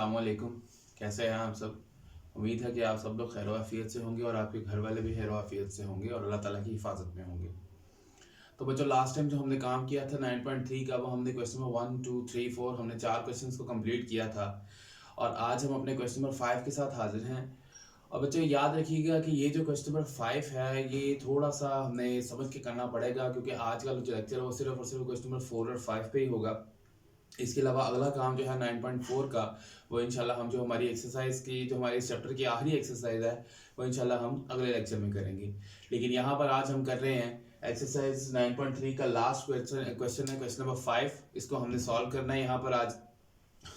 अस्सलामुअलैकुम। कैसे हैं आप सब। उम्मीद है कि आप सब लोग खैर आफियत से होंगे और आपके घर वाले भी खैर आफियत से होंगे और अल्लाह ताला की हिफाजत में होंगे। तो बच्चों, लास्ट टाइम जो हमने काम किया था 9.3 का, वो हमने क्वेश्चन नंबर 1 2 3 4 हमने 4 क्वेश्चंस को कंप्लीट किया था और आज हम अपने क्वेश्चन नंबर 5 के साथ हाजिर हैं। और बच्चों याद रखिएगा कि ये जो क्वेश्चन नंबर 5 है ये थोड़ा सा हमें समझ के करना पड़ेगा, क्योंकि आज का जो लेक्चर है वो सिर्फ और सिर्फ क्वेश्चन नंबर 4 और 5 पे ही होगा। इसके अलावा अगला काम जो है 9.4 का, वो इंशाल्लाह हम जो हमारी एक्सरसाइज की जो हमारे इस चैप्टर की आखिरी एक्सरसाइज है वो इंशाल्लाह हम अगले लेक्चर में करेंगे। लेकिन यहाँ पर आज हम कर रहे हैं एक्सरसाइज 9.3 का लास्ट क्वेश्चन है क्वेश्चन नंबर 5। इसको हमने सॉल्व करना है यहाँ पर आज।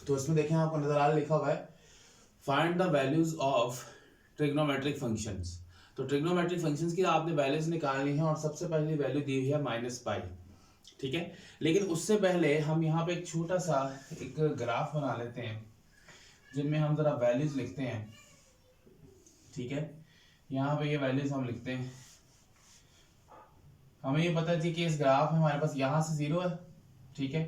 तो इसमें देखें आपको नजर आ लिखा हुआ है find the values of trigonometric functions. तो ट्रिग्नोमेट्रिक फंक्शंस की आपने वैल्यूज निकालनी है और सबसे पहली वैल्यू दी हुई है -पाई, ठीक है। लेकिन उससे पहले हम यहाँ पे एक छोटा सा एक ग्राफ बना लेते हैं जिनमें हम जरा वैल्यूज लिखते हैं, ठीक है। यहाँ पे ये वैल्यूज हम लिखते हैं। हमें ये पता है कि इस ग्राफ में हमारे पास यहाँ से 0 है, ठीक है,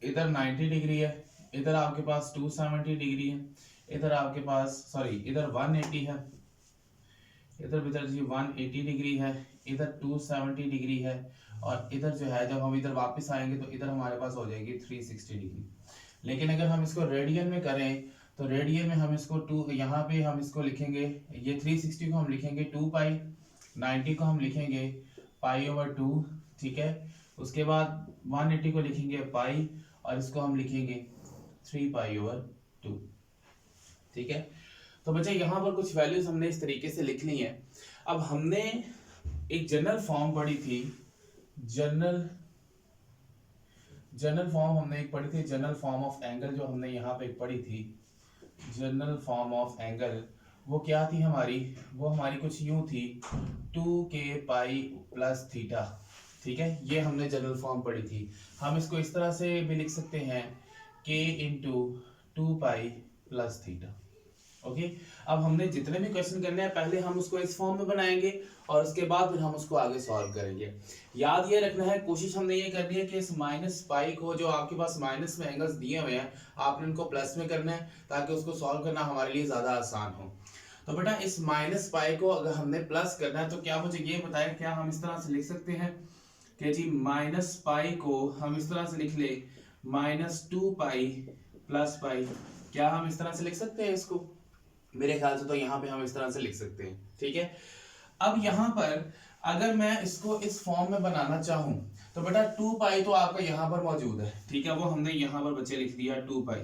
इधर 90 डिग्री है, इधर आपके पास 270 डिग्री है, इधर आपके पास इधर 180 है, इधर भीतर जी 180 डिग्री है, इधर 270 डिग्री है और इधर जो है जब हम इधर वापस आएंगे तो इधर हमारे पास हो जाएगी 360 डिग्री। लेकिन अगर हम इसको रेडियन में करें तो रेडियन में हम इसको यहाँ पे हम इसको लिखेंगे, ये 360 को हम लिखेंगे 2 पाई, 90 को हम लिखेंगे पाई/2, ठीक है। उसके बाद 180 को लिखेंगे पाई और इसको हम लिखेंगे 3 पाई/2, ठीक है। तो बच्चे यहाँ पर कुछ वैल्यूज हमने इस तरीके से लिख ली हैं। अब हमने एक जनरल फॉर्म पढ़ी थी, जनरल फॉर्म हमने एक पढ़ी थी, जनरल फॉर्म ऑफ एंगल जो हमने यहाँ पे एक पढ़ी थी, जनरल फॉर्म ऑफ एंगल। वो क्या थी हमारी, वो हमारी कुछ यूं थी 2k पाई प्लस थीटा, ठीक है। ये हमने जनरल फॉर्म पढ़ी थी। हम इसको इस तरह से भी लिख सकते हैं k into 2 pi plus theta, okay. अब हमने जितने भी क्वेश्चन करने हैं पहले हम उसको इस फॉर्म में बनाएंगे और उसके बाद फिर हम उसको आगे सॉल्व करेंगे। याद ये रखना है, कोशिश हमने ये करनी है कि इस -पाई को जो आपके पास माइनस में एंगल्स दिए हुए हैं आपने उनको प्लस में करना है ताकि उसको सॉल्व करना हमारे लिए ज्यादा आसान हो। तो बेटा इस -पाई को अगर हमने प्लस करना है तो क्या मुझे ये बताएं, क्या हम इस तरह से लिख सकते हैं कि जी -पाई को हम इस तरह से लिख ले -2 पाई प्लस पाई, क्या हम इस तरह से लिख सकते हैं इसको? मेरे ख्याल से तो यहाँ पे हम इस तरह से लिख सकते हैं, ठीक है। अब यहाँ पर अगर मैं इसको इस फॉर्म में बनाना चाहूं तो बेटा 2 पाई तो आपका यहाँ पर मौजूद है, ठीक है, वो हमने यहाँ पर बच्चे लिख दिया 2 पाई,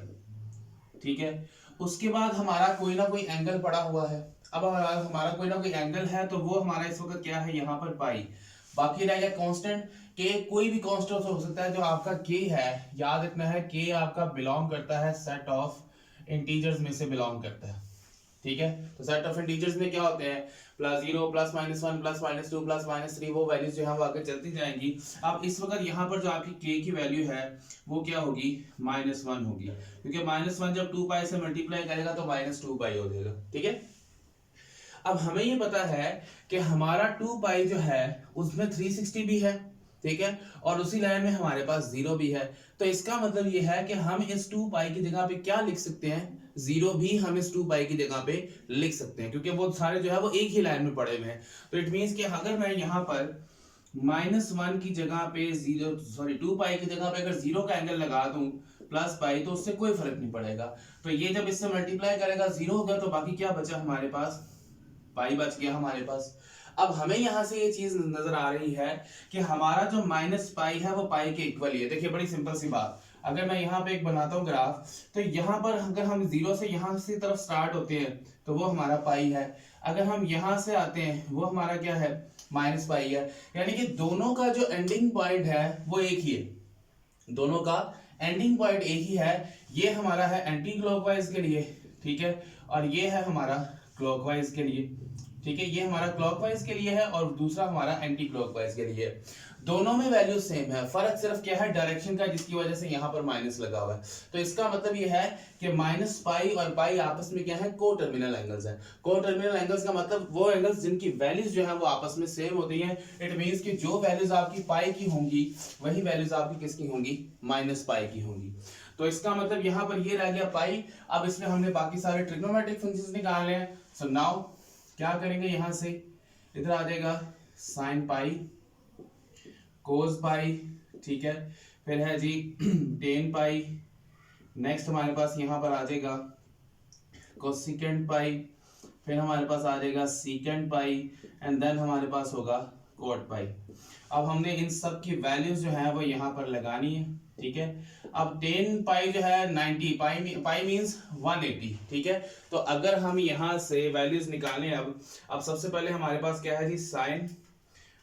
ठीक है। उसके बाद हमारा कोई ना कोई एंगल पड़ा हुआ है। अब हमारा कोई ना कोई एंगल है तो वो हमारा इस वक्त क्या है, यहाँ पर पाई। बाकी रह गया कांस्टेंट के, कोई भी कांस्टेंट हो सकता है। जो आपका के है, याद रखना है के आपका बिलोंग करता है सेट ऑफ इंटीजर्स में से बिलोंग करता है, ठीक है। तो सेट ऑफ इंटीजर्स में क्या होते हैं, +0 +-1 +-2 +-3, वो वैल्यूज जो है वो आगे चलती जाएंगी। अब इस वक्त यहाँ पर जो आपकी k की वैल्यू है वो क्या होगी, -1 होगी, क्योंकि -1 जब 2 पाई से मल्टीप्लाई करेगा तो -2 पाई हो जाएगा, ठीक है। अब हमें ये पता है कि हमारा 2 पाई जो है उसमें 360 भी है, ठीक है, और उसी लाइन में हमारे पास 0 भी है। तो इसका मतलब ये है कि हम इस 2 पाई की जगह पे क्या लिख सकते हैं, 0 भी हम इस 2 पाई की जगह पे लिख सकते हैं, क्योंकि वो सारे जो है वो एक ही लाइन में पड़े हुए हैं। तो इट मींस कि अगर मैं यहाँ पर -1 की जगह पे 2 पाई की जगह पे अगर 0 का एंगल लगा दूं प्लस पाई तो उससे कोई फर्क नहीं पड़ेगा। तो ये जब इससे मल्टीप्लाई करेगा 0 होगा तो बाकी क्या बचा हमारे पास, पाई बच गया हमारे पास। अब हमें यहां से ये चीज नजर आ रही है कि हमारा जो -पाई है वो पाई के इक्वल ही है। देखिए बड़ी सिंपल सी बात, अगर मैं यहाँ पे एक बनाता हूँ ग्राफ, तो यहाँ पर अगर हम 0 से यहाँ से तरफ स्टार्ट होते हैं तो वो हमारा पाई है, अगर हम यहाँ से आते हैं वो हमारा क्या है, -पाई है। यानी कि दोनों का जो एंडिंग पॉइंट है वो एक ही है, दोनों का एंडिंग पॉइंट एक ही है। ये हमारा है एंटी क्लॉकवाइज के लिए, ठीक है, और ये है हमारा क्लॉकवाइज के लिए, ठीक है। ये हमारा क्लॉकवाइज के लिए है और दूसरा हमारा एंटी क्लॉकवाइज के लिए है। दोनों में वैल्यू सेम है, फर्क सिर्फ क्या है, डायरेक्शन का, जिसकी वजह से यहाँ पर माइनस लगा हुआ है। तो इसका मतलब ये है कि -पाई और पाई आपस में क्या है, को टर्मिनल एंगल्स हैं। को टर्मिनल एंगल्स का मतलब वो एंगल्स जिनकी वैल्यूज जो है वो आपस में सेम होती हैं। इट मींस कि जो वैल्यूज आपकी पाई की होंगी वही वैल्यूज आपकी किसकी होंगी, -पाई की होंगी। तो इसका मतलब यहाँ पर ये रह गया पाई। अब इसमें हमने बाकी सारे ट्रिग्नोमेट्रिक फंक्शंस निकालने हैं। सो नाउ क्या करेंगे, यहाँ से इधर आ जाएगा साइन पाई, कोस पाई, ठीक है, फिर है जी टेन पाई, नेक्स्ट हमारे पास यहाँ पर आ जाएगा कोसिकेंट पाई, फिर हमारे पास आ जाएगा सीकेंट पाई, एंड देन हमारे पास होगा कोट पाई। अब हमने इन सब की वैल्यूज जो है वो यहाँ पर लगानी है, ठीक है। अब 10 पाई जो है 90, पाई मींस 180, ठीक है। तो अगर हम यहाँ से वैल्यूज निकालें, अब सबसे पहले हमारे पास क्या है जी, साइन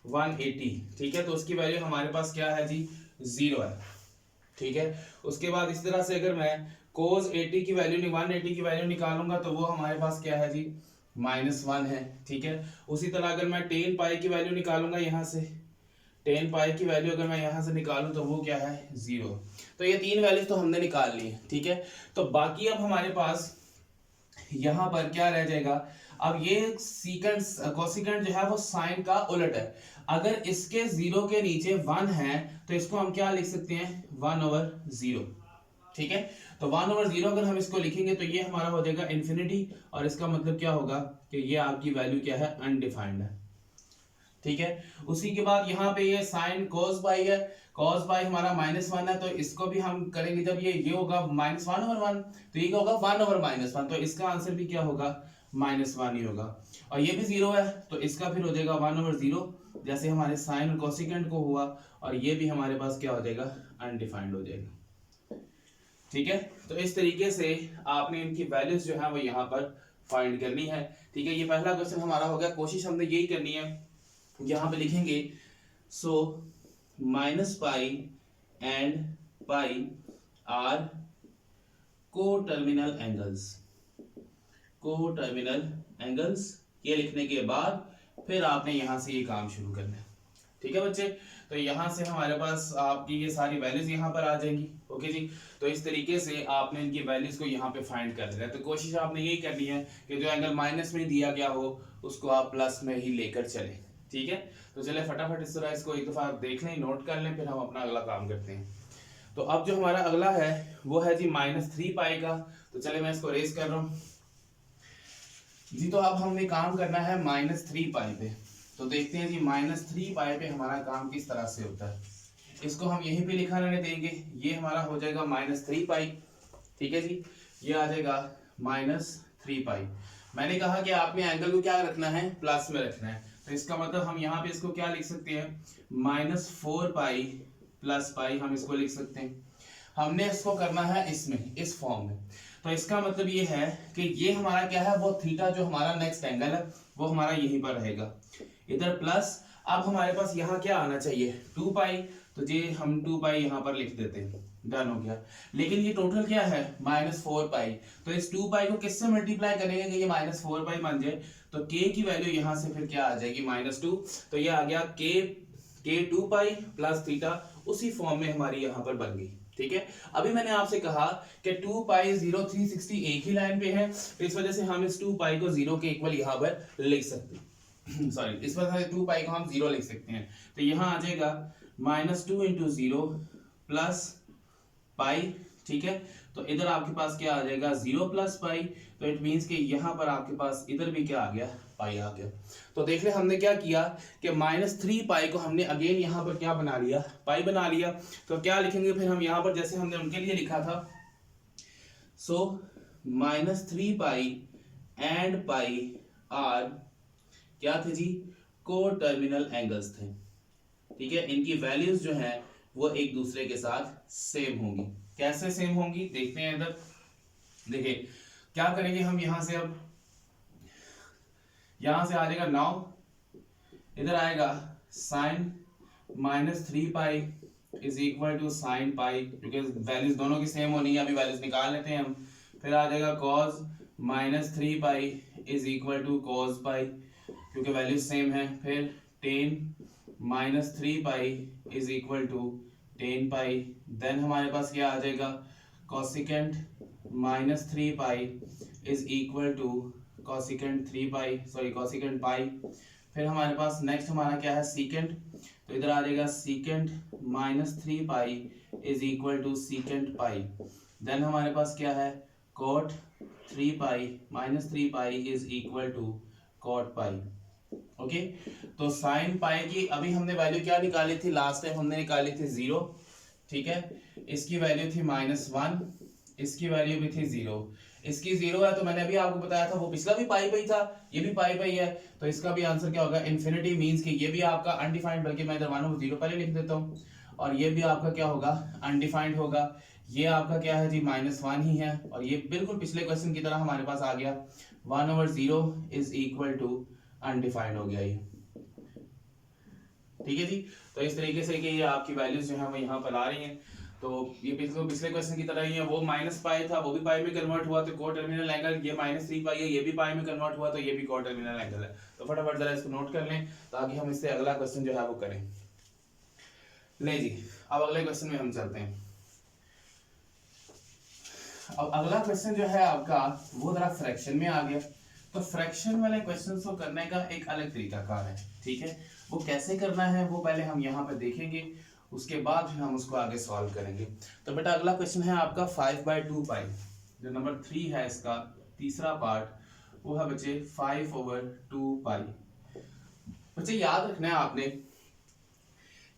180, ठीक है, तो उसकी वैल्यू हमारे पास क्या है जी, 0 है, ठीक है। उसके बाद इस तरह से अगर मैं cos 80 की वैल्यू 180 की वैल्यू निकालूंगा तो वो हमारे पास क्या है जी, -1 है, ठीक है। उसी तरह अगर मैं 10 पाई की वैल्यू निकालूंगा, यहाँ से 10 पाई की वैल्यू अगर मैं यहाँ से निकालूं तो वो क्या है, 0। तो ये तीन वैल्यूज तो हमने निकाल ली है, ठीक है। तो बाकी अब हमारे पास यहाँ पर क्या रह जाएगा, अब ये सीकेंट कोसिकेंट जो है वो साइन का उलट है। अगर इसके 0 के नीचे 1 है तो इसको हम क्या लिख सकते हैं, 1/0, ठीक है। तो 1/0 अगर हम इसको लिखेंगे तो ये हमारा हो जाएगा इन्फिनिटी, और इसका मतलब क्या होगा कि ये आपकी वैल्यू क्या है, अनडिफाइंड है, ठीक है। उसी के बाद यहाँ पे ये साइन कोस पाई है, कोस पाई हमारा -1 है, तो इसको भी हम करेंगे जब ये होगा -1/1, तो ये क्या होगा 1/-1, तो इसका आंसर भी क्या होगा, -1 ही होगा। और ये भी 0 है तो इसका फिर हो जाएगा 1/0, जैसे हमारे साइन और कोसिकेंट को हुआ, और ये भी हमारे पास क्या हो जाएगा, अनडिफाइंड हो जाएगा, ठीक है। तो इस तरीके से आपने इनकी वैल्यूज जो है वो यहाँ पर फाइंड करनी है, ठीक है। ये पहला क्वेश्चन हमारा हो गया। कोशिश हमने यही करनी है, यहाँ पे लिखेंगे so -pi and pi are coterminal angles, ये लिखने के बाद फिर आपने यहाँ से ये काम शुरू करना है, ठीक है बच्चे। तो यहाँ से हमारे पास आपकी ये सारी वैल्यूज यहाँ पर आ जाएंगी, ओके जी। तो इस तरीके से आपने इनकी वैल्यूज को यहाँ पे फाइंड कर लिया। तो कोशिश आपने यही करनी है कि जो एंगल माइनस में दिया गया हो उसको आप प्लस में ही लेकर चलें, ठीक है। तो चले फटाफट इस तरह इसको एक दफा देख लें, नोट कर लें, फिर हम अपना अगला काम करते हैं। तो अब जो हमारा अगला है वो है जी -3 पाई का। तो चले मैं इसको रेस कर रहा हूँ जी। तो अब हमने काम करना है -3 पाई पे। तो देखते हैं जी -3 पाई पे हमारा काम किस तरह से होता है। इसको हम यहीं पे लिखा रहने देंगे, ये हमारा हो जाएगा -3 पाई, ठीक है जी। ये आ जाएगा -3 पाई। मैंने कहा कि आपने एंगल को क्या रखना है, प्लस में रखना है। तो इसका मतलब हम यहाँ पे इसको क्या लिख सकते हैं, -4 पाई प्लस पाई, हम इसको लिख सकते हैं। हमने इसको करना है इसमें, इस फॉर्म में। तो इसका मतलब ये है कि ये हमारा क्या है, वो थीटा जो हमारा नेक्स्ट एंगल है वो हमारा यहीं पर रहेगा, इधर प्लस। अब हमारे पास यहाँ क्या आना चाहिए, 2 पाई। तो जी हम 2 पाई यहाँ पर लिख देते हैं, डन हो गया। लेकिन ये टोटल क्या है, -4 पाई। तो इस 2 पाई को किससे मल्टीप्लाई करेंगे कि ये -4 पाई बन जाए। तो k की वैल्यू यहाँ से फिर क्या आ जाएगी, -2। तो ये आ गया k 2 पाई प्लस थीटा, उसी फॉर्म में हमारी यहाँ पर बन गई, ठीक है। अभी मैंने आपसे कहा कि 2 पाई 0 360 एक ही लाइन पे है, तो इस वजह से हम इस 2 पाई को 0 के इक्वल यहाँ पर लिख सकते हैं सॉरी, इस वजह से 2 पाई को हम 0 लिख सकते हैं। तो यहाँ आ जाएगा -2 × 0 प्लस पाई, ठीक है। तो इधर आपके पास क्या आ जाएगा, 0 प्लस पाई। तो इट मींस कि यहाँ पर आपके पास इधर भी क्या आ गया, पाई आ गया। तो देख ले हमने क्या किया कि -3 पाई को हमने अगेन यहाँ पर क्या बना लिया, पाई बना लिया। तो क्या लिखेंगे फिर हम यहाँ पर, जैसे हमने उनके लिए लिखा था, सो -3 पाई एंड पाई आर क्या थे जी, कोटर्मिनल एंगल्स थे, ठीक है। इनकी वैल्यूज जो है वो एक दूसरे के साथ सेम होंगी। कैसे सेम होंगी देखते हैं इधर। देखिए क्या करेंगे हम यहाँ से, अब यहाँ से आ जाएगा 9, इधर आएगा sine -3 pi is equal to sine pi, क्योंकि वैल्यूज दोनों की सेम होनी है। अभी वैल्यूज निकाल लेते हैं हम। फिर आ जाएगा cos -3 pi is equal to cos pi, क्योंकि वैल्यूज सेम है। फिर tan -3 pi is equal to tan pi. Then हमारे पास क्या आ जाएगा, cosecant -3 pi is equal to cosecant 3 pi, sorry cosecant pi. फिर हमारे पास नेक्स्ट हमारा क्या है, secant। तो इधर आ जाएगा secant -3 pi is equal to secant pi. Then हमारे पास क्या है cot 3 pi minus 3 pi is equal to cot pi. Okay, तो साइन पाई की अभी हमने वैल्यू क्या निकाली थी, लास्ट टाइम हमने निकाली थी 0, ठीक है। इसकी वैल्यू थी -1, इसकी वैल्यू भी थी 0, इसकी 0 है तो मैंने अभी आपको बताया था वो पिछला भी पाई पाई था, ये भी पाई पाई है, तो इसका भी आंसर क्या होगा इन्फिनिटी, मींस कि ये भी आपका अनडिफाइंड, बल्कि मैं इधर 1/0 पहले लिख देता हूँ, और ये भी आपका क्या होगा अनडिफाइंड होगा। ये आपका क्या है जी -1 ही है, और ये बिल्कुल पिछले क्वेश्चन की तरह हमारे पास आ गया 1/0 इज इक्वल टू अनडिफाइंड हो गया ये, ठीक है जी। तो इस तरीके से कि ये आपकी वैल्यूज जो है वो यहाँ पर आ रही हैं, तो ये पिछले क्वेश्चन की तरह ही है, वो माइनस पाई था वो भी पाई में कन्वर्ट हुआ तो को टर्मिनल एंगल, ये -3 पाई है ये भी पाई में कन्वर्ट हुआ तो ये भी को टर्मिनल एंगल है। तो फटाफट जरा इसको नोट कर लें ताकि हम इससे अगला क्वेश्चन जो है वो करें। ले जी, अब अगले क्वेश्चन में हम चलते हैं। अब अगला क्वेश्चन जो है आपका वो जरा फ्रैक्शन में आ गया, तो फ्रैक्शन वाले क्वेश्चंस को करने का एक अलग तरीका कार है, ठीक है। वो कैसे करना है वो पहले हम यहाँ पे देखेंगे, उसके बाद फिर हम उसको आगे सॉल्व करेंगे। तो बेटा अगला क्वेश्चन है आपका 5/2 पाई, जो नंबर 3 है इसका तीसरा पार्ट, वो है बच्चे 5/2 पाई। बच्चे याद रखना है आपने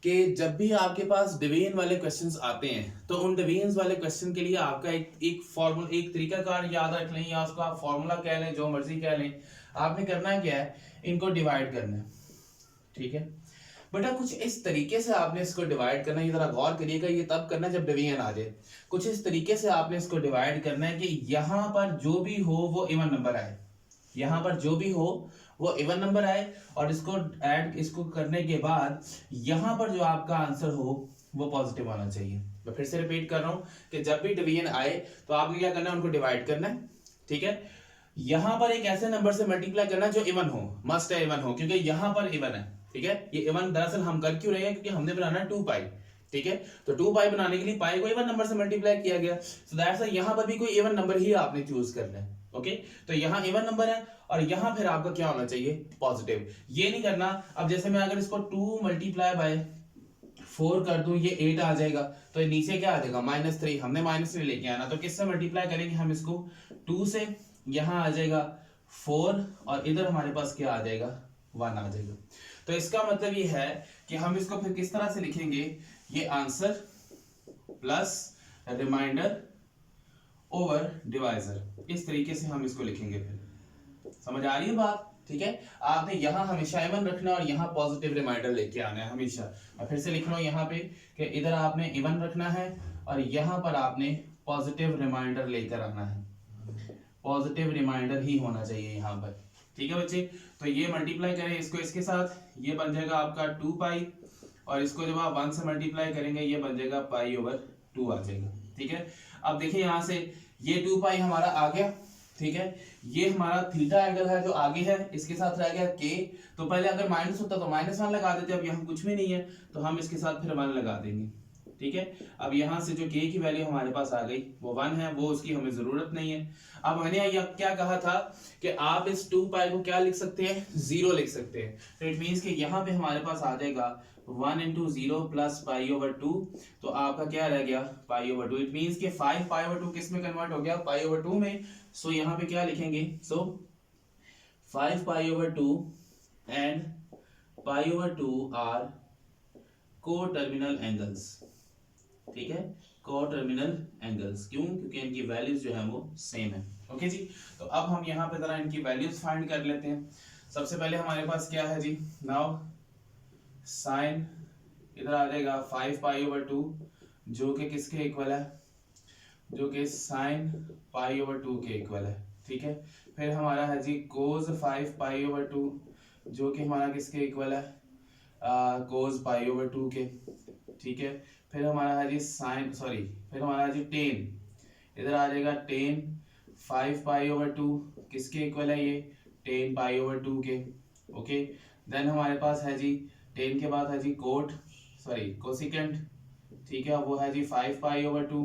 कि जब भी आपके पास डिवीजन वाले क्वेश्चंस आते हैं तो उन डिवीजन वाले क्वेश्चन के लिए आपका एक फॉर्मूला, एक तरीकाकार याद रख लें, या उसको आप फॉर्मूला कह लें, जो मर्जी कह लें। आपने करना क्या है, इनको डिवाइड करना है, ठीक है बेटा। कुछ इस तरीके से आपने इसको डिवाइड करना है, ये जरा गौर करिएगा, ये तब करना है जब डिवीजन आ जाए। कुछ इस तरीके से आपने इसको डिवाइड करना है कि यहाँ पर जो भी हो वो इवन नंबर आए, यहाँ पर जो भी हो वो इवन नंबर आए, और इसको ऐड, इसको करने के बाद यहाँ पर जो आपका आंसर हो वो पॉजिटिव आना चाहिए। मैं फिर से रिपीट कर रहा हूँ कि जब भी डिवीजन आए तो आपने क्या करना है, उनको डिवाइड करना है, ठीक है। यहाँ पर एक ऐसे नंबर से मल्टीप्लाई करना है जो इवन हो, मस्ट है इवन हो, क्योंकि यहाँ पर इवन है, ठीक है। ये इवन दरअसल हम कर क्यों रहे हैं, क्योंकि हमने बनाना 2 पाई, ठीक है। तो 2 पाई बनाने के लिए पाई को इवन नंबर से मल्टीप्लाई किया गया, सो दैट्स व्हाई यहाँ पर भी कोई इवन नंबर ही आपने चूज करना है, ओके। तो यहाँ इवन नंबर है और यहाँ फिर आपका क्या होना चाहिए, पॉजिटिव। ये नहीं करना, अब जैसे मैं अगर इसको 2 मल्टीप्लाई बाय 4 कर दूं, ये 8 आ जाएगा, तो ये नीचे क्या आ जाएगा -3, हमने -3 लेके आना, तो किससे मल्टीप्लाई करेंगे हम इसको, 2 से, यहाँ आ जाएगा 4 और इधर हमारे पास क्या आ जाएगा 1 आ जाएगा। तो इसका मतलब ये है कि हम इसको फिर किस तरह से लिखेंगे, ये answer plus remainder over divisor, इस तरीके से हम इसको लिखेंगे। फिर समझ आ रही है बात, ठीक है। आपने यहाँ हमेशा इवन रखना और यहाँ पॉजिटिव रिमाइंडर लेके आना है हमेशा। मैं फिर से लिख रहा हूँ यहाँ पे कि इधर आपने इवन रखना है और यहाँ पर आपने पॉजिटिव रिमाइंडर लेकर आना है, पॉजिटिव रिमाइंडर ही होना चाहिए यहाँ पर, ठीक है बच्चे। तो ये मल्टीप्लाई करें इसको इसके साथ, ये बन जाएगा आपका 2 पाई, और इसको जब आप 1 से मल्टीप्लाई करेंगे ये बन जाएगा पाई/2 आ जाएगा, ठीक है। अब देखिए यहाँ से ये 2 पाई हमारा आ गया, ठीक है। ये हमारा थीटा एंगल है जो आगे है, इसके साथ रह गया के, तो पहले अगर माइनस होता तो -1 लगा देते, अब यहाँ कुछ भी नहीं है तो हम इसके साथ फिर 1 लगा देंगे, ठीक है। अब यहाँ से जो के की वैल्यू हमारे पास आ गई वो 1 है, वो उसकी हमें जरूरत नहीं है। अब मैंने क्या कहा था कि आप इस 2 पाई को क्या लिख सकते हैं, 0 लिख सकते हैं, तो इट मींस कि यहाँ पे हमारे पास आ जाएगा 1 × 0 + पाई/2, तो आपका क्या रह गया पाई/2। इट मींस कि 5 पाई/2 किस में कन्वर्ट हो गया, पाई/2 में। सो यहाँ पे क्या लिखेंगे, सो 5 पाई/2 एंड पाई/2 आर को-टर्मिनल एंगल्स, ठीक है, को-टर्मिनल एंगल्स। क्यों, क्योंकि इनकी वैल्यूज जो है वो सेम है, ओके जी। तो अब हम यहाँ पे जरा इनकी वैल्यूज फाइंड कर लेते हैं। सबसे पहले हमारे पास क्या है जी, नाउ साइन इधर आ जाएगा 5 पाई/2 जो कि किसके इक्वल है, जो कि साइन पाई/2 के इक्वल है, ठीक है। फिर हमारा है जी कोस 5 पाई/2 जो कि हमारा किसके इक्वल है, कोस पाई/2 के, ठीक है। फिर हमारा है जी फिर हमारा है जी टेन, इधर आ जाएगा टेन 5 पाई/2 किसके इक्वल है, ये टेन पाई/2 के, ओके। देन हमारे पास है जी टेन के बाद है जी कोसिकेंट, ठीक है, वो है जी 5 पाई/2,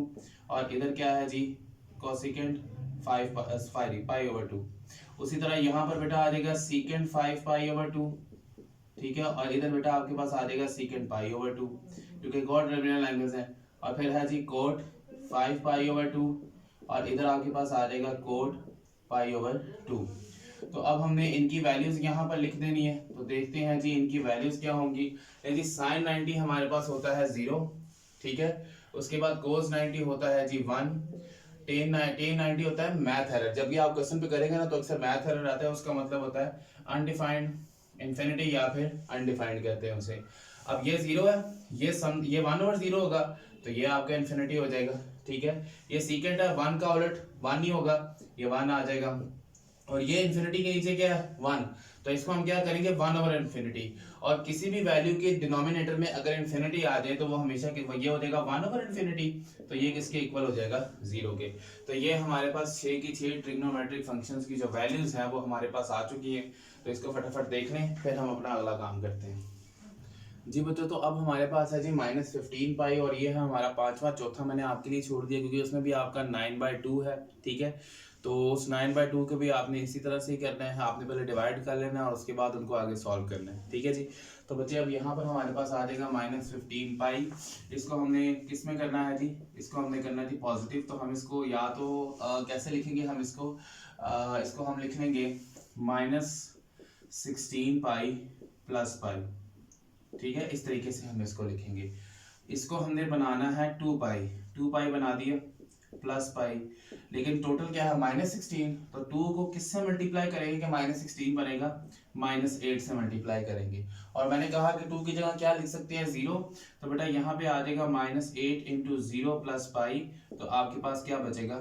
और इधर क्या है जी कोसिकेंट 5 पाई/2। उसी तरह यहाँ पर बेटा आ जाएगा सीकेंट 5 पाई/2, ठीक है, और इधर बेटा आपके पास आ जाएगा सीकेंट पाई/2 क्योंकि कोट टर्मिनल एंगल्स हैं। और फिर है जी कोट 5 पाई ओवर 2 और इधर आपके पास आ जाएगा कोट पाई ओवर 2। तो अब हमने इनकी वैल्यूज यहाँ पर लिख देनी है, तो देखते हैं जी इनकी वैल्यूज क्या होंगी। जी साइन 90 हमारे पास होता है 0, ठीक है। उसके बाद कोस 90 होता है जी 1, टेन 90 होता है मैथ एरर। जब भी आप क्वेश्चन पे करेंगे ना तो अक्सर मैथ एरर आता है, उसका मतलब होता है अनडिफाइंड इन्फिनिटी या फिर अनडिफाइंड कहते हैं उसे। अब ये 0 है, ये 1/0 होगा तो ये आपका इन्फिनिटी हो जाएगा, ठीक है। ये सीकेंड है, 1 का उलट 1 ही होगा, ये 1 आ जाएगा। और ये इन्फिनिटी के नीचे क्या है 1, तो इसको हम क्या करेंगे 1/इन्फिनिटी। और किसी भी वैल्यू के डिनोमिनेटर में अगर इन्फिनिटी आ जाए तो वो हमेशा ये हो जाएगा 1/इन्फिनिटी, तो ये किसके इक्वल हो जाएगा 0 के। तो ये हमारे पास 6 की 6 ट्रिग्नोमेट्रिक फंक्शंस की जो वैल्यूज हैं वो हमारे पास आ चुकी हैं। तो इसको फटाफट देख लें, फिर हम अपना अगला काम करते हैं जी बच्चों। तो अब हमारे पास है जी -15 पाई, और ये है हमारा पांचवा। चौथा मैंने आपके लिए छोड़ दिया क्योंकि उसमें भी आपका 9/2 है, ठीक है। तो उस 9/2 को भी आपने इसी तरह से ही करना है, आपने पहले डिवाइड कर लेना है और उसके बाद उनको आगे सॉल्व करना है, ठीक है जी। तो बच्चे अब यहाँ पर हमारे पास आ जाएगा -15 पाई। इसको हमने किस में करना है जी, इसको हमने करना है जी पॉजिटिव। तो हम इसको या तो कैसे लिखेंगे, हम इसको हम लिख लेंगे -16 पाई प्लस पाई, ठीक है। इस तरीके से हम इसको लिखेंगे। इसको हमने बनाना है 2 पाई बना दिया प्लस पाई, लेकिन टोटल क्या है -16, तो 2 को किससे मल्टीप्लाई करेंगे कि -16 बनेगा, -8 से मल्टीप्लाई करेंगे। और मैंने कहा कि 2 की जगह क्या लिख सकते हैं 0, तो बेटा यहाँ पे आ जाएगा -8 × 0 प्लस पाई, तो आपके पास क्या बचेगा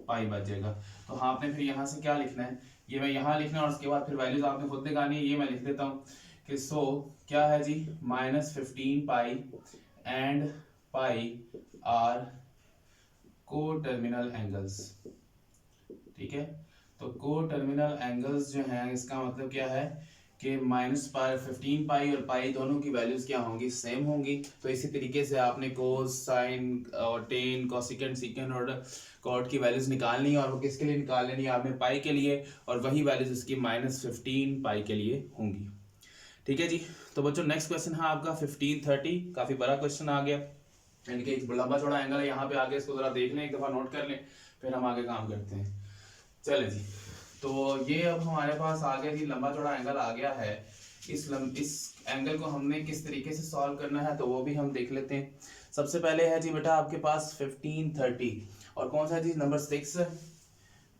पाई बच जाएगा। तो हाँ आपने फिर यहाँ से क्या लिखना है, ये मैं यहाँ लिखना है और उसके बाद फिर वैल्यूज आपने खुद निकालनी है। ये मैं लिख देता हूँ कि सो क्या है जी -15 पाई and pi are coterminal angles, ठीक है। तो को-टर्मिनल एंगल्स जो हैं इसका मतलब क्या है कि -15 पाई और पाई दोनों की वैल्यूज क्या होंगी सेम होंगी। तो इसी तरीके से आपने कोस साइन और टेन कोसिकेंड सीकेंड और कॉट की वैल्यूज निकालनी है, और वो किसके लिए निकाल लेनी है आपने पाई के लिए, और वही वैल्यूज इसकी -15 पाई के लिए होंगी, ठीक है जी। तो बच्चों नेक्स्ट क्वेश्चन है आपका 1530। काफी बड़ा क्वेश्चन आ गया, यानी कि एक लंबा चौड़ा एंगल है यहाँ पे आगे, इसको जरा देख लें, एक दफा नोट कर लें, फिर हम आगे काम करते हैं। चले जी, तो ये अब हमारे पास आ गया जी लंबा चौड़ा एंगल आ गया है। इस एंगल को हमने किस तरीके से सॉल्व करना है तो वो भी हम देख लेते हैं। सबसे पहले है जी बेटा आपके पास 1530, और कौन सा जी नंबर 6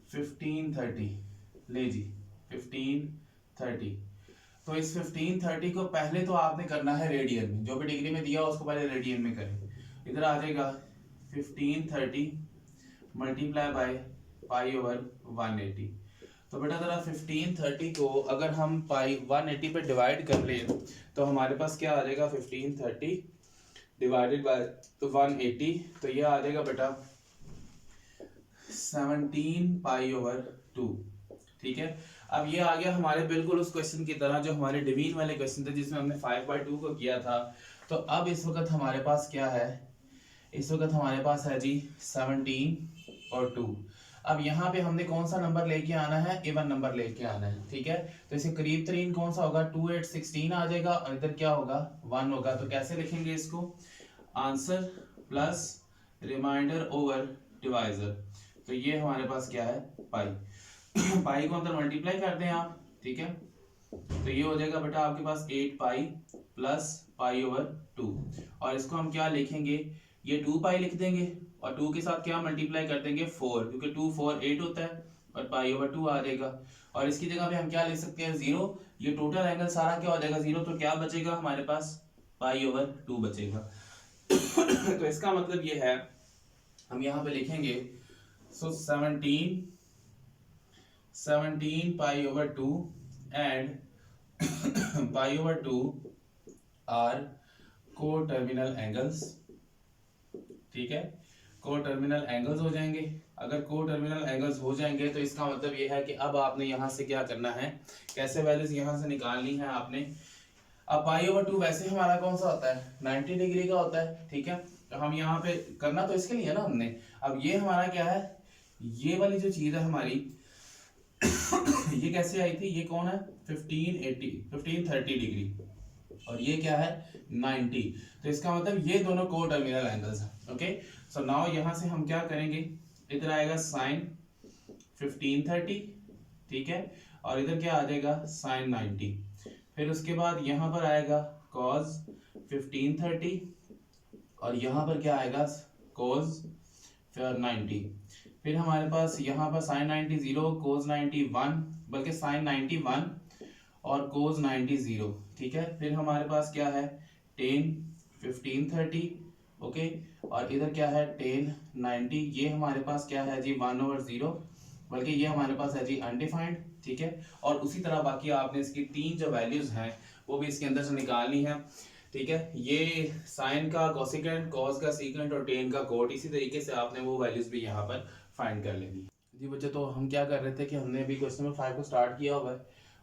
1530, ले जी 1530। तो इस 1530 को पहले तो आपने करना है रेडियन में, जो भी डिग्री में दिया उसको पहले रेडियन में करें। इधर आ जाएगा 1530 मल्टीप्लाई बाय पाई ओवर 180। तो बेटा जरा 1530 को अगर हम पाई 180 पे डिवाइड कर ले तो हमारे पास क्या आ जाएगा 1530 डिवाइडेड बाय 180, तो ये आ जाएगा बेटा 17 पाई ओवर 2, ठीक है। अब ये आ गया हमारे बिल्कुल उस क्वेश्चन की तरह जो हमारे डिवीजन वाले क्वेश्चन थे जिसमें हमने 5/2 को किया था। तो अब इस वक्त हमारे पास क्या है, इस वक्त हमारे पास है जी 17 और 2। अब यहाँ पे हमने कौन सा नंबर लेके आना है, इवन नंबर लेके आना है, ठीक है। तो इसे करीब तरीन कौन सा होगा 2 8 16 आ जाएगा, और इधर क्या होगा 1 होगा। तो कैसे लिखेंगे इसको, answer plus remainder over divisor. तो ये हमारे पास क्या है पाई पाई को अंदर मल्टीप्लाई करते हैं आप, ठीक है। तो ये हो जाएगा बेटा आपके पास 8 पाई प्लस पाई ओवर 2, और इसको हम क्या लिखेंगे, ये 2 पाई लिख देंगे और 2 के साथ क्या मल्टीप्लाई कर देंगे 4, क्योंकि 2 4 8 होता है, और पाई ओवर 2 आ जाएगा। और इसकी जगह पे हम क्या लिख सकते हैं 0, ये टोटल एंगल सारा क्या हो जाएगा 0, तो क्या बचेगा हमारे पास पाई ओवर 2 बचेगा। तो इसका मतलब ये है, हम यहाँ पे लिखेंगे so 17 pi over 2 and pi over 2 are coterminal angles, ठीक है। को-टर्मिनल एंगल्स हो जाएंगे। अगर को-टर्मिनल एंगल्स हो जाएंगे तो इसका मतलब ये है कि अब आपने यहाँ से क्या करना है, कैसे वैल्यूज यहाँ से निकालनी है आपने। अब पाई ओवर 2 वैसे हमारा कौन सा होता है 90 डिग्री का होता है, ठीक है। तो हम यहाँ पे करना तो इसके लिए ना हमने, अब ये हमारा क्या है, ये वाली जो चीज है हमारी ये कैसे आई थी, ये कौन है 1530 डिग्री, और ये क्या है 90। तो इसका मतलब ये दोनों को टर्मिनल एंगल्स हैं। ओके, सो नाउ यहाँ से हम क्या करेंगे, इधर आएगा साइन 1530, ठीक है, और इधर क्या आ जाएगा साइन 90। फिर उसके बाद यहाँ पर आएगा cos 1530 और यहाँ पर क्या आएगा cos 90। फिर हमारे पास यहाँ पर साइन 90 0, cos 90 1, बल्कि साइन 90 1 और cos 90 0, ठीक है। फिर हमारे पास क्या है tan 1530, ओके, और इधर क्या है tan 90। ये हमारे पास क्या है जी 1/0, बल्कि ये हमारे पास है जी अनडिफाइंड, ठीक है। और उसी तरह बाकी आपने इसकी तीन जो वैल्यूज हैं वो भी इसके अंदर से निकालनी है, ठीक है। ये साइन का कोसेकेंट, कॉस का सीकेंट और टेन का कोट, इसी तरीके से आपने वो वैल्यूज भी यहाँ पर फाइंड कर लेनी जी बच्चे। तो हम क्या कर रहे थे कि हमने अभी क्वेश्चन नंबर 5 को स्टार्ट किया हुआ है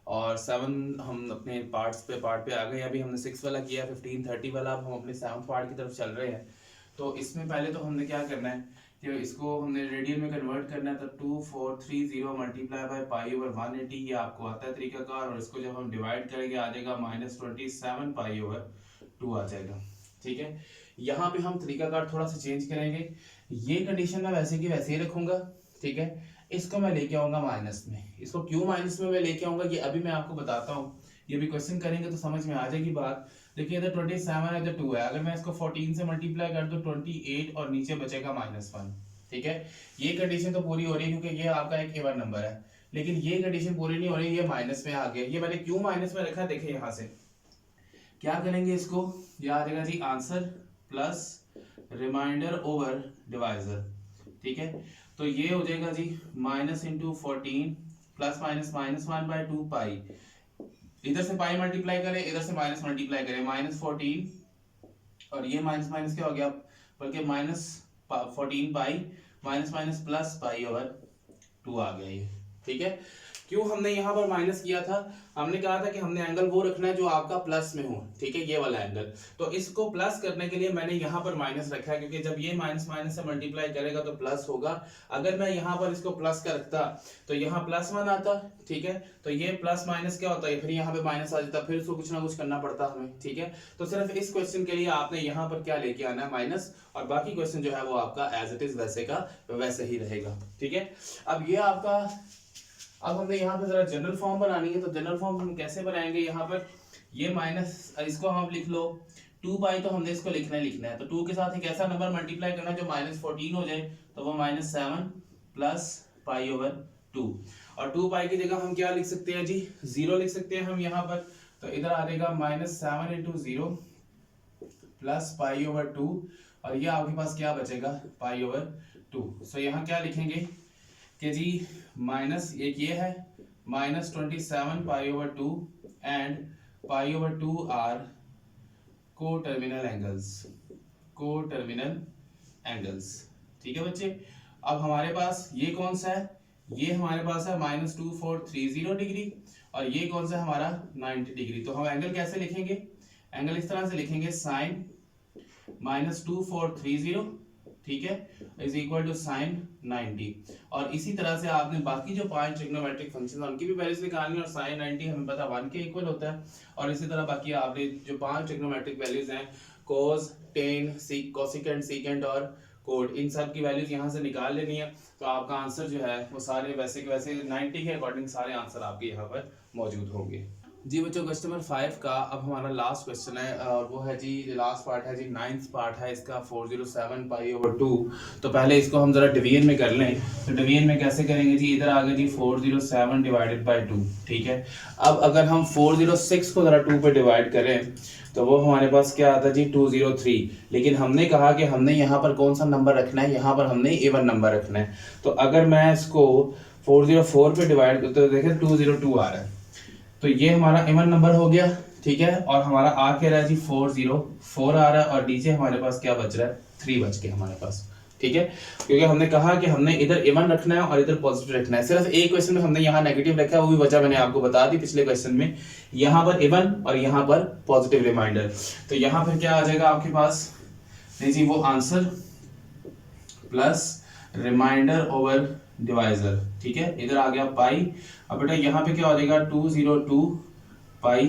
और 7 हम अपने पार्ट पे आ गए। अभी हमने 6 वाला किया 1530 वाला, अब हम अपने 7th पार्ट की तरफ चल रहे हैं। तो इसमें पहले तो हमने क्या करना है कि इसको हमने रेडियन में कन्वर्ट करना है। तो 2430 मल्टीप्लाई बाय पाई ओवर 180, ये आपको आता है तरीकाकार, और इसको जब हम डिवाइड करेंगे आ जाएगा -27 पाई ओवर 2 आ जाएगा, ठीक है। यहाँ पे हम तरीकाकार थोड़ा सा चेंज करेंगे। ये कंडीशन मैं वैसे की वैसे ही रखूंगा, ठीक है। इसको मैं लेके आऊंगा माइनस में। इसको क्यों माइनस में मैं लेके आऊंगा ये अभी मैं आपको बताता हूँ। ये भी क्वेश्चन करेंगे तो समझ में आ जाएगी बात। देखिए इधर 27 है, इधर 2 है, अगर मैं इसको 14 से मल्टीप्लाई कर दूं 28 और नीचे बचेगा -1, ठीक है। ये कंडीशन तो पूरी हो रही है क्योंकि ये आपका एक इवन नंबर है, लेकिन ये कंडीशन पूरी नहीं हो रही, ये माइनस में आ गया। ये मैंने क्यों माइनस में रखा, देखिए यहाँ से क्या करेंगे, इसको ये आ जाएगा जी answer plus remainder over divisor, ठीक है। तो ये हो जाएगा जी -14 प्लस -1/2 पाई, इधर से पाई मल्टीप्लाई करें, इधर से माइनस मल्टीप्लाई करें, -14 और ये माइनस माइनस क्या हो गया, बल्कि -14 pi minus plus pi over 2 आ गया ये, ठीक है। क्यों हमने यहाँ पर माइनस किया था, हमने कहा था कि हमने एंगल वो रखना है जो आपका प्लस में हो, ठीक है, ये वाला एंगल। तो इसको प्लस करने के लिए मैंने यहाँ पर माइनस रखा है, क्योंकि जब ये माइनस माइनस से मल्टीप्लाई करेगा तो प्लस होगा। अगर मैं यहाँ पर इसको प्लस का रखता तो यहाँ +1 आता, ठीक है। तो ये प्लस माइनस क्या होता है, फिर यहाँ पे माइनस आ जाता, फिर उसको कुछ ना कुछ करना पड़ता हमें, ठीक है। तो सिर्फ इस क्वेश्चन के लिए आपने यहाँ पर क्या लेके आना है, माइनस, और बाकी क्वेश्चन जो है वो आपका एज इट इज वैसे का वैसे ही रहेगा, ठीक है। अब ये आपका, अब हमने यहाँ पे जरा जनरल फॉर्म बनानी है। तो जनरल फॉर्म हम कैसे बनाएंगे, यहाँ पर ये माइनस, इसको हम लिख लो 2 पाई, तो हमने इसको लिखना है। तो 2 के साथ एक ऐसा नंबर मल्टीप्लाई करना है जो -14 हो जाए, तो वो -7 प्लस पाई ओवर 2, और 2 पाई की जगह हम क्या लिख सकते हैं जी, 0 लिख सकते हैं हम यहाँ पर। तो इधर आ जाएगा -7 × 0 प्लस पाई ओवर 2, और ये आपके पास क्या बचेगा पाई ओवर 2। सो यहाँ क्या लिखेंगे कि जी माइनस एक ये है -27 pi over 2 and pi over 2 are को टर्मिनल एंगल्स, ठीक है बच्चे। अब हमारे पास ये कौन सा है, ये हमारे पास है -2430 डिग्री, और ये कौन सा है हमारा 90 डिग्री। तो हम एंगल कैसे लिखेंगे, एंगल इस तरह से लिखेंगे साइन -2430, ठीक है, इज इक्वल टू साइन 90। और इसी तरह से आपने बाकी जो 5 ट्रिग्नोमेट्रिक फंक्शन उनकी भी वैल्यूज निकालनी है, और साइन 90 हमें पता 1 के इक्वल होता है। और इसी तरह बाकी आपने जो 5 ट्रिग्नोमेट्रिक वैल्यूज हैं, कोस, टेन, कोसेकेंट, सीकेंट और कोड, इन सब की वैल्यूज यहाँ से निकाल लेनी है। तो आपका आंसर जो है वो सारे वैसे के वैसे 90 के अकॉर्डिंग सारे आंसर आपके यहाँ पर मौजूद होंगे जी बच्चों। क्वेश्चन नंबर 5 का अब हमारा लास्ट क्वेश्चन है, और वो है जी लास्ट पार्ट है जी, 9th पार्ट है इसका 407 पाई ओवर 2। तो पहले इसको हम जरा डिवीजन में कर लें। तो डिवीजन में कैसे करेंगे जी, इधर आ गया जी 407 डिवाइडेड बाई 2, ठीक है। अब अगर हम 406 को जरा 2 पे डिवाइड करें तो वो हमारे पास क्या आता है जी 203, लेकिन हमने कहा कि हमने यहाँ पर कौन सा नंबर रखना है, यहाँ पर हमने इवन नंबर रखना है। तो अगर मैं इसको 404 पे डिवाइड करते तो देखें 202 आ रहा है, तो ये हमारा इवन नंबर हो गया, ठीक है। और हमारा आ क्या रहा है जी 404 आ रहा है, और नीचे हमारे पास क्या बच रहा है 3 बच गया हमारे पास, ठीक है। क्योंकि हमने कहा कि हमने इधर इवन रखना है और इधर पॉजिटिव रखना है। सिर्फ एक क्वेश्चन में हमने यहाँ नेगेटिव रखा है, वो भी वजह मैंने आपको बता दी पिछले क्वेश्चन में, यहाँ पर इवन और यहाँ पर पॉजिटिव रिमाइंडर। तो यहाँ पर क्या आ जाएगा आपके पास, नहीं जी वो answer plus remainder over divisor, ठीक है। इधर आ गया पाई। अब बेटा यहाँ पे क्या हो जाएगा 202 पाई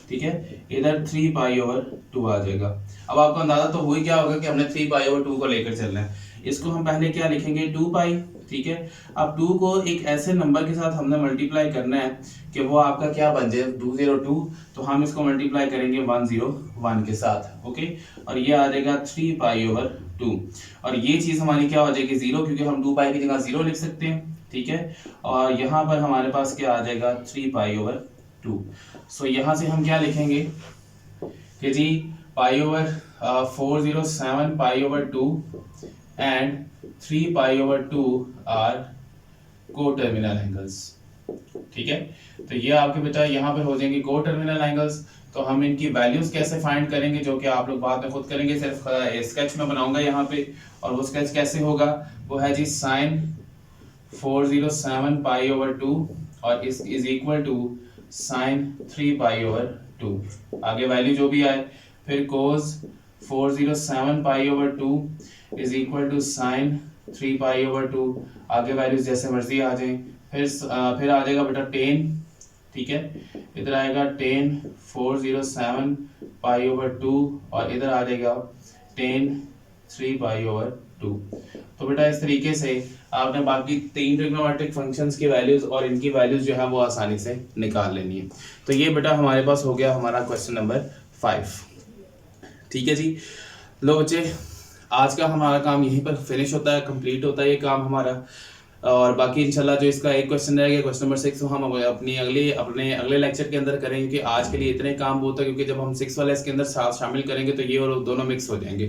ठीक है, इधर 3 पाई/2 आ जाएगा। अब आपको अंदाजा तो हो ही क्या होगा कि हमने 3 पाई/2 को लेकर चलना है। इसको हम पहले क्या लिखेंगे, 2 पाई, ठीक है। अब 2 को एक ऐसे नंबर के साथ हमने मल्टीप्लाई करना है कि वो आपका क्या बन जाए, 202, तो हम इसको मल्टीप्लाई करेंगे 101 के साथ, ओके। और ये आ जाएगा 3 पाई/2, और ये चीज़ हमारी क्या हो जाएगी, 0, क्योंकि हम 2 पाई की जगह 0 लिख सकते हैं, ठीक है। और यहाँ पर हमारे पास क्या आ जाएगा, 3 पाई/2। सो यहाँ से हम क्या लिखेंगे कि जी π/407 π/2 एंड 3 π/2 आर को टर्मिनल एंगल्स, ठीक है। तो ये आपके बेटा यहाँ पे हो जाएंगे को टर्मिनल एंगल्स। तो हम इनकी वैल्यूज कैसे फाइंड करेंगे, जो कि आप लोग बाद में खुद करेंगे, सिर्फ स्केच में बनाऊंगा यहाँ पे। और वो स्केच कैसे होगा, वो है जी sin 407 π/2 और इज इक्वल टू sin 3 π/2, आगे वैल्यू जो भी आए। फिर cos 407 π/2 is equal to sin 3 π/2, आगे वैल्यूज जैसे मर्जी आ जाएं। फिर आ जाएगा बेटा 10, ठीक है, इधर आएगा 10 407 π/2 और इधर आ जाएगा 10 3 π/2। तो बेटा इस तरीके से आपने बाकी 3 ट्रिग्नोमेट्रिक फंक्शंस की वैल्यूज और इनकी वैल्यूज जो है वो आसानी से निकाल लेनी है। तो ये बेटा हमारे पास हो गया हमारा क्वेश्चन नंबर 5, ठीक है जी। लो बच्चे, आज का हमारा काम यहीं पर फिनिश होता है, कंप्लीट होता है ये काम हमारा। और बाकी इंशाल्लाह जो इसका एक क्वेश्चन रह गया, क्वेश्चन नंबर 6, हम अपने अगले लेक्चर के अंदर करेंगे। कि आज के लिए इतने काम बहुत है, क्योंकि जब हम 6 वाला इसके अंदर शामिल करेंगे तो ये और दोनों मिक्स हो जाएंगे।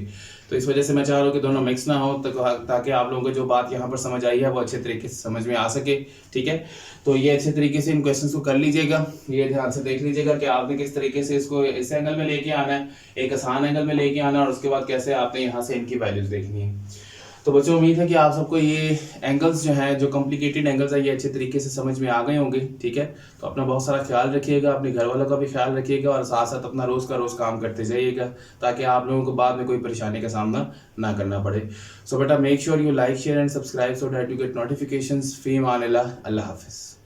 तो इस वजह से मैं चाह रहा हूँ कि दोनों मिक्स ना हो, ताकि आप लोगों को जो बात यहाँ पर समझ आई है वो अच्छे तरीके से समझ में आ सके, ठीक है। तो ये अच्छे तरीके से इन क्वेश्चन को कर लीजिएगा, ये ध्यान से देख लीजिएगा कि आपने किस तरीके से इसको इस एंगल में लेके आना है, एक आसान एंगल में लेके आना है, और उसके बाद कैसे आपने यहाँ से इनकी वैल्यूज देखनी है। तो बच्चों उम्मीद है कि आप सबको ये एंगल्स जो हैं, जो कॉम्प्लिकेटेड एंगल्स है, ये अच्छे तरीके से समझ में आ गए होंगे, ठीक है। तो अपना बहुत सारा ख्याल रखिएगा, अपने घर वालों का भी ख्याल रखिएगा, और साथ साथ अपना रोज़ का रोज़ काम करते जाइएगा, ताकि आप लोगों को बाद में कोई परेशानी का सामना ना करना पड़े। सो बेटा make sure you like share and subscribe so that you get notifications. फी अमान अल्लाह, अल्लाह हाफिज़।